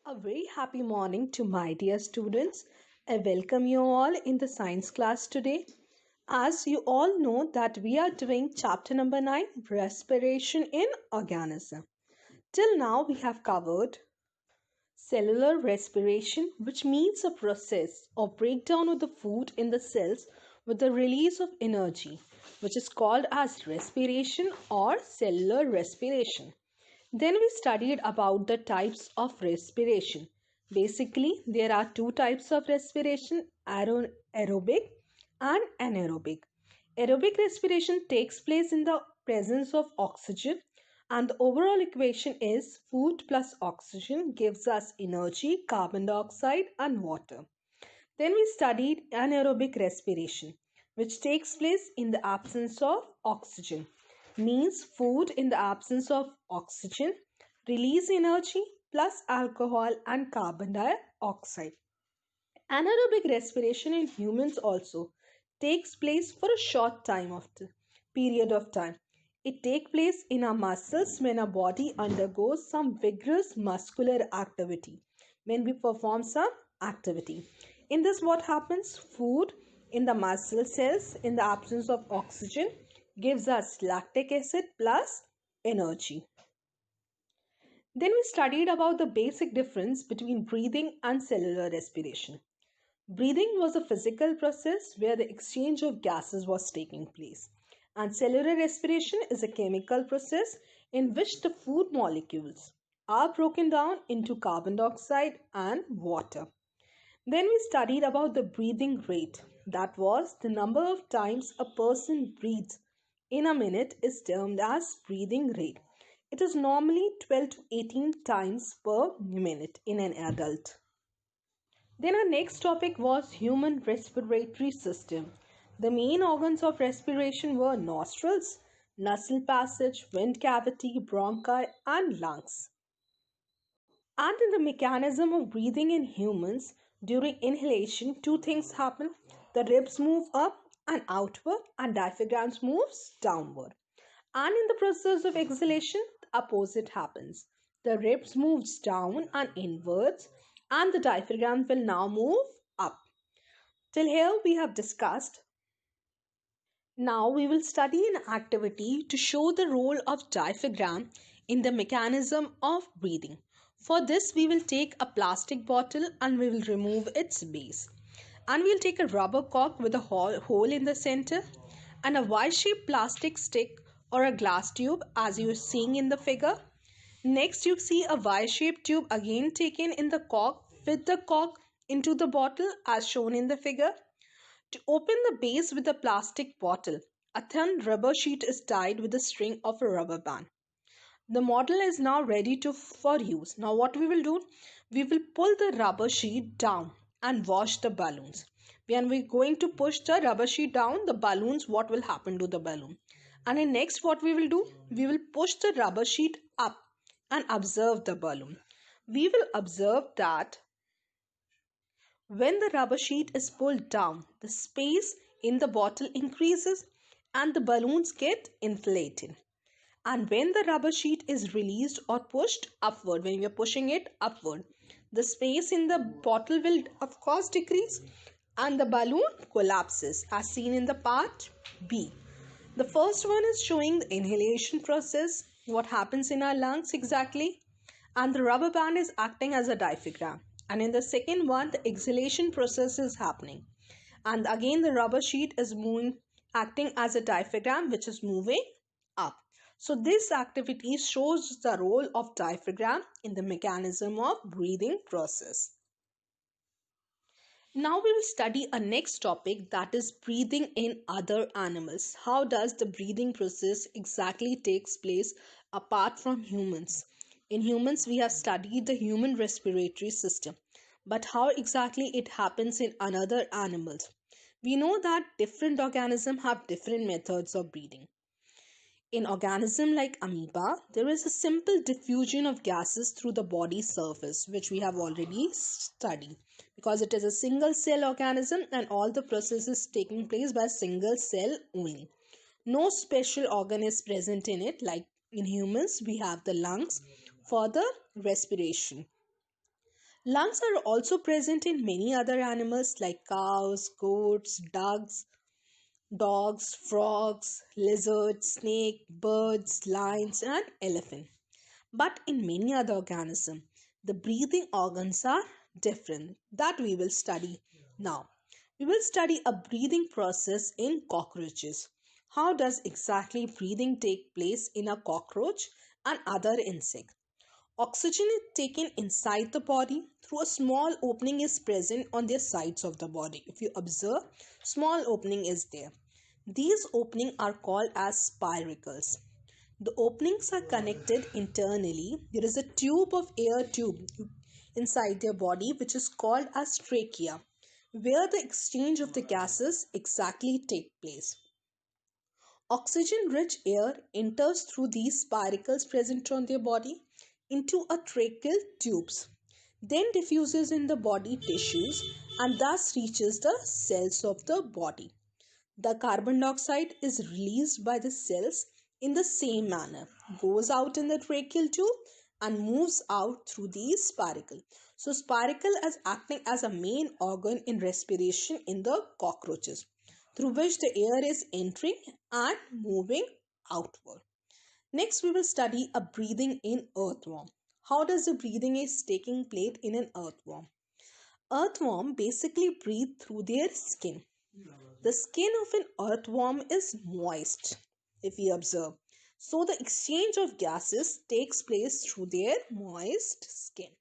A very happy morning to my dear students. I welcome you all in the science class today. As you all know that we are doing chapter number 9, respiration in organism. Till now we have covered cellular respiration, which means a process or breakdown of the food in the cells with the release of energy, which is called as respiration or cellular respiration. Then we studied about the types of respiration. Basically, there are two types of respiration, aerobic and anaerobic. Aerobic respiration takes place in the presence of oxygen, and the overall equation is food plus oxygen gives us energy, carbon dioxide and water. Then we studied anaerobic respiration, which takes place in the absence of oxygen. Means food in the absence of oxygen release energy plus alcohol and carbon dioxide. Anaerobic respiration in humans also takes place for a short period of time. It takes place in our muscles when our body undergoes some vigorous muscular activity, when we perform some activity. In this, what happens? Food in the muscle cells in the absence of oxygen gives us lactic acid plus energy. Then we studied about the basic difference between breathing and cellular respiration. Breathing was a physical process where the exchange of gases was taking place, and cellular respiration is a chemical process in which the food molecules are broken down into carbon dioxide and water. Then we studied about the breathing rate. That was the number of times a person breathes in a minute is termed as breathing rate. It is normally 12 to 18 times per minute in an adult. Then our next topic was human respiratory system. The main organs of respiration were nostrils, nasal passage, wind cavity, bronchi and lungs. And in the mechanism of breathing in humans, during inhalation, two things happen. The ribs move up and outward and diaphragm moves downward. And in the process of exhalation, the opposite happens. The ribs moves down and inwards and the diaphragm will now move up. Till here we have discussed. Now we will study an activity to show the role of diaphragm in the mechanism of breathing. For this we will take a plastic bottle and we will remove its base. And we will take a rubber cork with a hole in the center and a Y-shaped plastic stick or a glass tube as you are seeing in the figure. Next you see a Y-shaped tube again taken in the cork. Fit the cork into the bottle as shown in the figure. To open the base with a plastic bottle, a thin rubber sheet is tied with the string of a rubber band. The model is now ready for use. Now what we will do? We will pull the rubber sheet down and wash the balloons. When we are going to push the rubber sheet down, the balloons, what will happen to the balloon? And in next what we will do? We will push the rubber sheet up and observe the balloon. We will observe that when the rubber sheet is pulled down, the space in the bottle increases and the balloons get inflated. And when the rubber sheet is released or pushed upward, when we are pushing it upward, the space in the bottle will of course decrease and the balloon collapses as seen in the part B. The first one is showing the inhalation process, what happens in our lungs exactly, and the rubber band is acting as a diaphragm. And in the second one, the exhalation process is happening. And again, the rubber sheet is acting as a diaphragm which is moving up. So this activity shows the role of diaphragm in the mechanism of breathing process. Now we will study a next topic, that is breathing in other animals. How does the breathing process exactly takes place apart from humans? In humans, we have studied the human respiratory system, but how exactly it happens in other animals? We know that different organisms have different methods of breathing. In organisms like amoeba, there is a simple diffusion of gases through the body surface, which we have already studied, because it is a single cell organism and all the processes taking place by a single cell only. No special organ is present in it. Like in humans, we have the lungs for the respiration. Lungs are also present in many other animals like cows, goats, dogs, frogs, lizards, snake, birds, lions, and elephant. But in many other organisms, the breathing organs are different that we will study now. We will study a breathing process in cockroaches. How does exactly breathing take place in a cockroach and other insects? Oxygen is taken inside the body through a small opening is present on the sides of the body. If you observe, small opening is there. These openings are called as spiracles. The openings are connected internally. There is a tube of air tube inside their body which is called as trachea, where the exchange of the gases exactly take place. Oxygen rich air enters through these spiracles present on their body into a tracheal tubes, then diffuses in the body tissues and thus reaches the cells of the body. The carbon dioxide is released by the cells in the same manner, goes out in the tracheal tube and moves out through these spiracle. So spiracle is acting as a main organ in respiration in the cockroaches, through which the air is entering and moving outward. Next, we will study a breathing in earthworm. How does the breathing is taking place in an earthworm? Earthworm basically breathe through their skin. The skin of an earthworm is moist, if we observe. So the exchange of gases takes place through their moist skin.